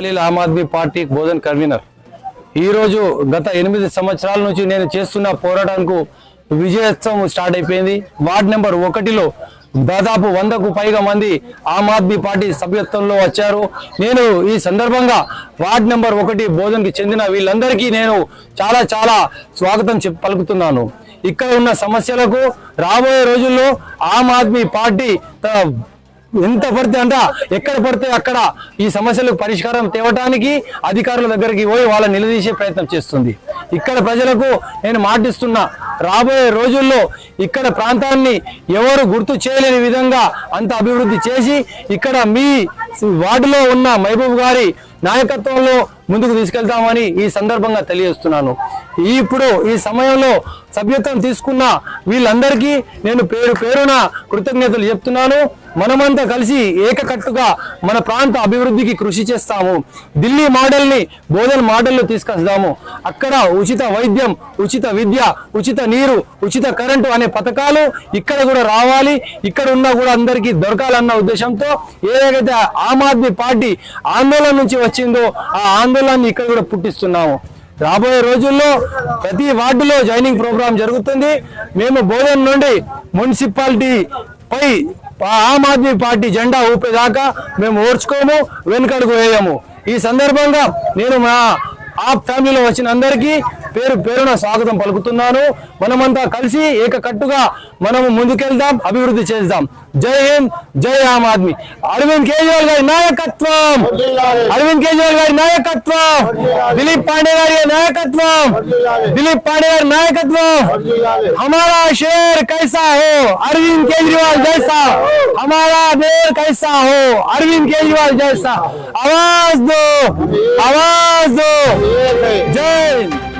Khaleel Aam Aadmi party Bodhan convener. ఈరోజు గత 8 సంవత్సరాల నుంచి నేను చేస్తున్న పోరాటానికి విజయోత్సవం స్టార్ట్ అయిపోయింది। వార్డ్ నెంబర్ 1లో దాదాపు 100కు పైగా మంది ఆమ్ ఆద్మీ పార్టీ సభ్యత్వంలో వచ్చారు। నేను ఈ సందర్భంగా వార్డ్ నెంబర్ 1 బోధన్కి చెందిన వీళ్ళందరికీ నేను చాలా స్వాగతం పలుకుతున్నాను। ఇక్కడ ఉన్న సమస్యలకు రాబోయే రోజుల్లో ఆమ్ ఆద్మీ పార్టీ ఎంత పడితే అంట ఎక్కడ పడితే అక్కడ ఈ సమస్యలకు పరిష్కారం తేవడానికి అధికారుల దగ్గరికి పోయి వాళ్ళని నిలదీసే ప్రయత్నం చేస్తుంది। ఇక్కడ ప్రజలకు నేను మాటిస్తున్నా, రాబోయే రోజుల్లో ఇక్కడ ప్రాంతాన్ని ఎవరు గుర్తు చేయలేని విధంగా అంత అభివృద్ధి చేసి ఇక్కడ మీ వార్డులో ఉన్న మహబూబ్ గారి నాయకత్వంలో ముందుకు తీసుకెళ్తామని ఈ సందర్భంగా తెలియజేస్తున్నాను। ఇప్పుడు ఈ సమయంలో సభ్యత్వం తీసుకున్న వీళ్ళందరికీ నేను పేరున కృతజ్ఞతలు చెప్తున్నాను। మనమంతా కలిసి ఏకకట్టుగా మన ప్రాంత అభివృద్ధికి కృషి చేస్తాము। ఢిల్లీ మోడల్ని బోధన్ మోడల్లో తీసుకొస్తాము। అక్కడ ఉచిత వైద్యం, ఉచిత విద్య, ఉచిత నీరు, ఉచిత కరెంటు అనే పథకాలు ఇక్కడ కూడా రావాలి, ఇక్కడ ఉన్న కూడా అందరికీ దొరకాలన్న ఉద్దేశంతో ఏదైతే ఆమ్ ఆద్మీ పార్టీ ఆందోళన నుంచి వచ్చిందో ఆ ఆందోళనని ఇక్కడ కూడా పుట్టిస్తున్నాము। రాబోయే రోజుల్లో ప్రతి వార్డులో జాయినింగ్ ప్రోగ్రాం జరుగుతుంది। మేము బోధన్ నుండి మున్సిపాలిటీ పై ఆమ్ ఆద్మీ పార్టీ జెండా ఊపేదాకా మేము ఓర్చుకోము, వెనుకడుగు వేయము। ఈ సందర్భంగా నేను మా ఆప్ ఫ్యామిలీలో వచ్చిన అందరికీ పేరున స్వాగతం పలుకుతున్నాను। మనమంతా కలిసి ఏకకట్టుగా మనము ముందుకెళ్దాం, అభివృద్ధి చేద్దాం। జై హింద్, జై ఆమ్ ఆద్మీ। అరవింద్ కేజ్రీవాల్ గారి నాయకత్వం, అరవింద్ కేజ్రీవాల్ గారి నాయకత్వం, దిలీప్ పాండే గారి నాయకత్వం, దిలీప్ పాండే గారి నాయకత్వం। हमारा शेर कैसा हो अरविंद केजरीवाल जैसा, हमारा देर कैसा हो अरविंद केजरीवाल जैसा। आवाज दो, आवाज दो। जय हिंद।